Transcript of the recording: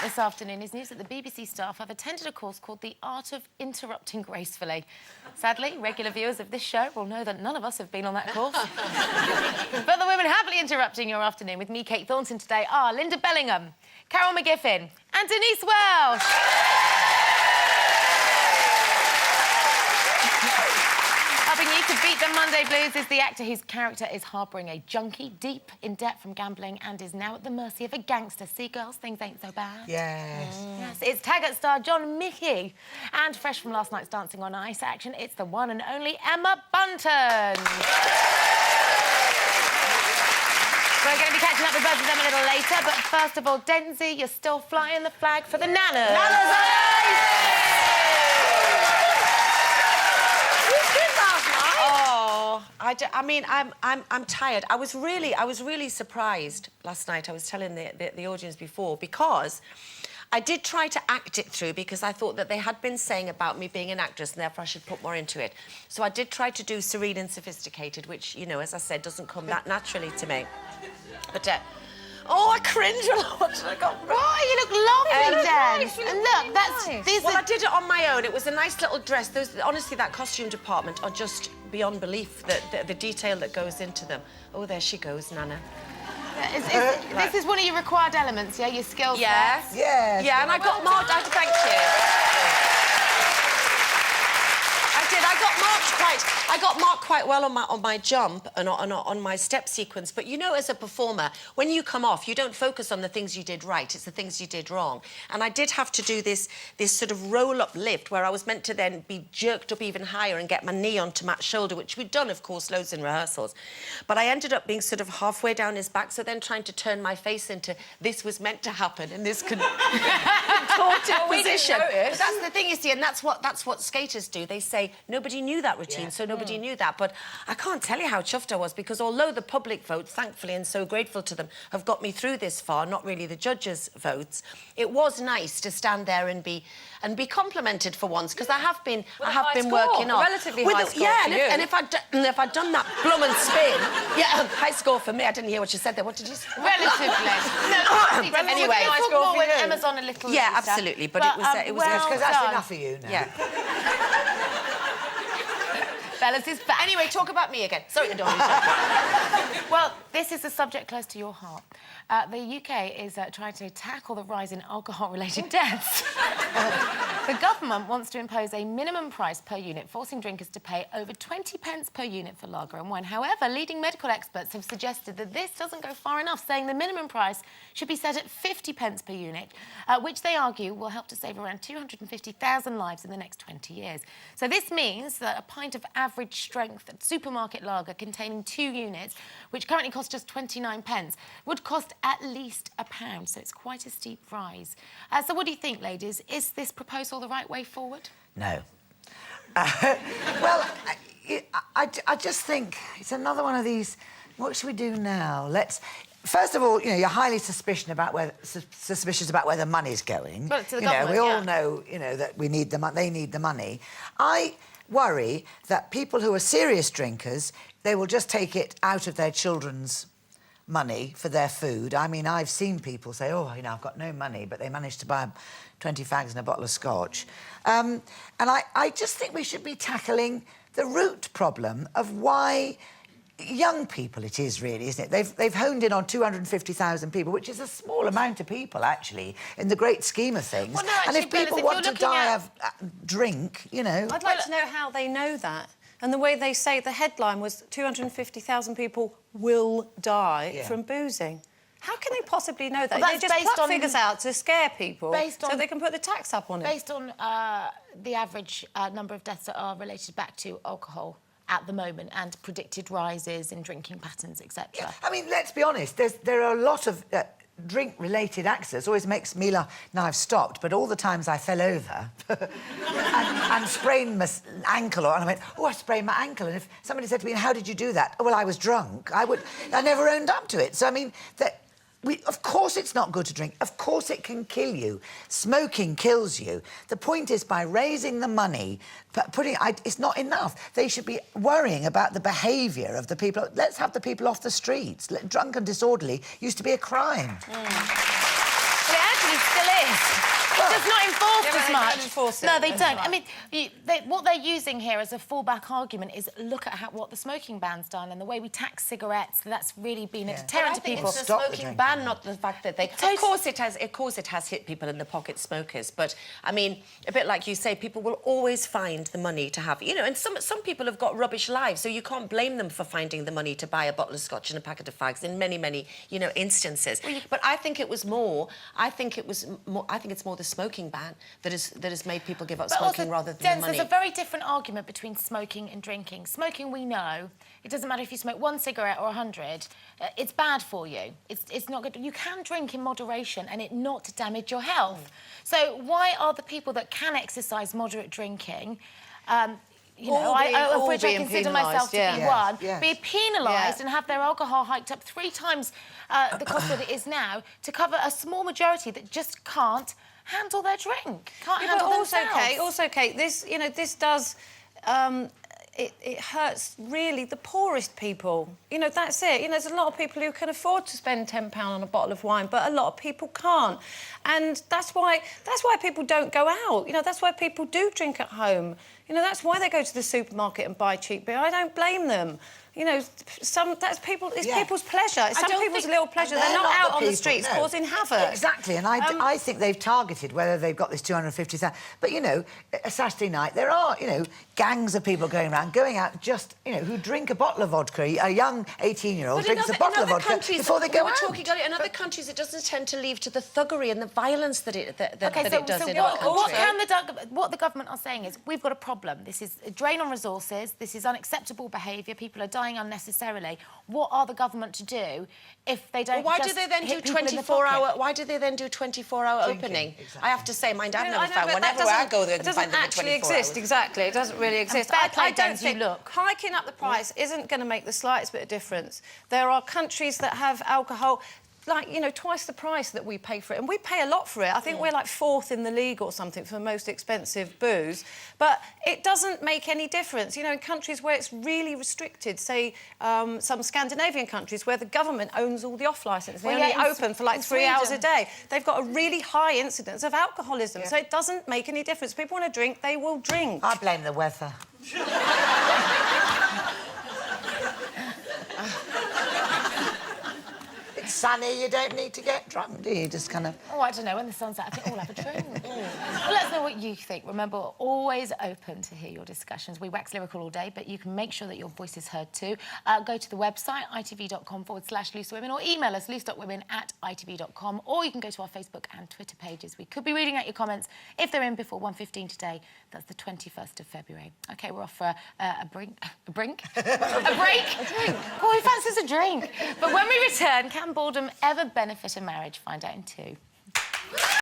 this afternoon is news that the BBC staff have attended a course called The Art of Interrupting Gracefully. Sadly, regular viewers of this show will know that none of us have been on that course. But the women happily interrupting your afternoon with me, Kate Thornton, today are Lynda Bellingham, Carol McGiffin and Denise Welsh. Helping you to beat the Monday blues is the actor whose character is harbouring a junkie deep in debt from gambling and is now at the mercy of a gangster. See, girls, things ain't so bad. Yes. Yes, it's Taggart star John Mickey. And fresh from last night's Dancing on Ice action, it's the one and only Emma Bunton. We're going to be catching up with both of them a little later, but first of all, Denzi, you're still flying the flag for the Nanas. Nanas on ice! I mean, I'm tired. I was really surprised last night. I was telling the audience before, because I did try to act it through, because I thought that they had been saying about me being an actress and therefore I should put more into it. So I did try to do serene and sophisticated, which, you know, as I said, doesn't come that naturally to me. But oh, I cringe a lot. I got you look lovely, nice. And look, that's this. Well, I did it on my own. It was a nice little dress. Honestly, that costume department are just beyond belief. The detail that goes into them. Oh, there she goes, Nana. This is one of your required elements, yeah? Your skill Yeah. sets. Yeah. Yeah, and I got marked. Thank you. I got marked quite well on my jump and on my step sequence. But you know, as a performer, when you come off, you don't focus on the things you did right. It's the things you did wrong. And I did have to do this sort of roll-up lift where I was meant to then be jerked up even higher and get my knee onto Matt's shoulder, which we'd done, of course, loads in rehearsals. But I ended up being sort of halfway down his back, so then trying to turn my face into this was meant to happen in this contorted position. But that's the thing, you see, and that's what skaters do. They say nobody knew that routine, so nobody knew that. But I can't tell you how chuffed I was, because although the public vote, thankfully, and so grateful to them, have got me through this far, not really the judges' votes, it was nice to stand there and be complimented for once, because I have been working on relatively high score for you. And if I'd done that bloomin' spin, high score for me. I didn't hear what you said there. What did you say? Relatively. Anyway, we'll talk more when Emma's on a little later. Yeah, absolutely. But it was well because done. enough for you now. Yeah. Fellas is back. Anyway, talk about me again. Sorry, Adonis. Well, this is a subject close to your heart. The UK is trying to tackle the rise in alcohol-related deaths. The government wants to impose a minimum price per unit, forcing drinkers to pay over 20 pence per unit for lager and wine. However, leading medical experts have suggested that this doesn't go far enough, saying the minimum price should be set at 50 pence per unit, which they argue will help to save around 250,000 lives in the next 20 years. So this means that a pint of average strength supermarket lager containing 2 units, which currently costs just 29 pence, would cost at least £1, so it's quite a steep rise. So what do you think, ladies? Is this proposal the right way forward? No. Well, I just think it's another one of these, what should we do now? First of all, you know, you're highly suspicious about where the money's going. Well, to the you know, government, we all know, you know, that we need they need the money. I worry that people who are serious drinkers, they will just take it out of their children's money for their food. I mean, I've seen people say, oh, you know, I've got no money, but they managed to buy 20 fags and a bottle of scotch. And I just think we should be tackling the root problem of why young people it is, really, isn't it? They've honed in on 250,000 people, which is a small amount of people, actually, in the great scheme of things. Well, no, actually, and if people want to die of drink, you know... I'd like to know how they know that. And the way they say the headline was 250,000 people will die from boozing. How can they possibly know that? Well, they just pluck figures out to scare people so they can put the tax up on it. Based on the average number of deaths that are related back to alcohol at the moment and predicted rises in drinking patterns, etc. Yeah, I mean, let's be honest, there are a lot of drink-related accidents. Always makes me laugh. Now I've stopped, but all the times I fell over and sprained my ankle, and I went, oh, I sprained my ankle. And if somebody said to me, how did you do that? Oh, well, I was drunk. I never owned up to it. So, I mean, of course it's not good to drink. Of course it can kill you. Smoking kills you. The point is, by raising the money, it's not enough. They should be worrying about the behaviour of the people. Let's have the people off the streets. Drunk and disorderly used to be a crime. Well, it actually still is. It's just not enforced Yeah, but as they much. don't enforce it. No, they That's don't. right. I mean, what they're using here as a fallback argument is look at what the smoking ban's done and the way we tax cigarettes. That's really been a deterrent to people. It's the Stop the smoking drinking. ban, not the fact that they. Of course, it has. Of course, it has hit people in the pocket, smokers. But I mean, a bit like you say, people will always find the money to have. You know, and some people have got rubbish lives, so you can't blame them for finding the money to buy a bottle of scotch and a packet of fags in many instances. But I think it was more. I think it's more the smoking ban that has made people give up smoking rather than the money. There's a very different argument between smoking and drinking. Smoking, we know, it doesn't matter if you smoke 1 cigarette or 100, it's bad for you. It's not good. You can drink in moderation and it not damage your health. So why are the people that can exercise moderate drinking, you know, of which I consider myself to be one, be penalised and have their alcohol hiked up 3 times the cost that it is now to cover a small majority that just can't handle their drink, can't handle themselves. Also, Kate, this, you know, this does... It hurts, really, the poorest people. You know, that's it. You know, there's a lot of people who can afford to spend £10 on a bottle of wine, but a lot of people can't. And that's why people don't go out. You know, that's why people do drink at home. You know, that's why they go to the supermarket and buy cheap beer. I don't blame them. You know, it's people's pleasure. It's some people's little pleasure. They're not out on the streets causing havoc. Exactly, and I think they've targeted whether they've got this 250,000. But, you know, a Saturday night, there are, you know, gangs of people going out just, you know, who drink a bottle of vodka. A young 18-year-old drinks a bottle of vodka before they go out. Talking about it, in other countries, it doesn't tend to lead to the thuggery and the violence that it does in our country. What the government are saying is, we've got a problem. This is a drain on resources. This is unacceptable behaviour. People are dying unnecessarily. What are the government to do if they don't? Why do they then do 24-hour? Why do they then do 24-hour opening? Exactly. I have to say, my dad never found. Whenever I go there, it doesn't actually exist. Exactly, it doesn't really exist. I don't think hiking up the price isn't going to make the slightest bit of difference. There are countries that have alcohol, like, you know, twice the price that we pay for it. And we pay a lot for it. I think we're like 4th in the league or something for the most expensive booze. But it doesn't make any difference. You know, in countries where it's really restricted, say some Scandinavian countries where the government owns all the off-licence. They only open for like 3 hours a day. They've got a really high incidence of alcoholism. So it doesn't make any difference. People want to drink, they will drink. I blame the weather. It's sunny, you don't need to get drunk, do you? Just kind of... Oh, I don't know. When the sun's out, I think we'll have a drink. Well, let us know what you think. Remember, we're always open to hear your discussions. We wax lyrical all day, but you can make sure that your voice is heard too. Go to the website, itv.com/loosewomen, or email us, loose.women@itv.com, or you can go to our Facebook and Twitter pages. We could be reading out your comments if they're in before 1:15 today. That's the 21st of February. OK, we're off for a brink? A break? A drink. Oh, who fancies a drink? But when we return, can boredom ever benefit a marriage? Find out in 2.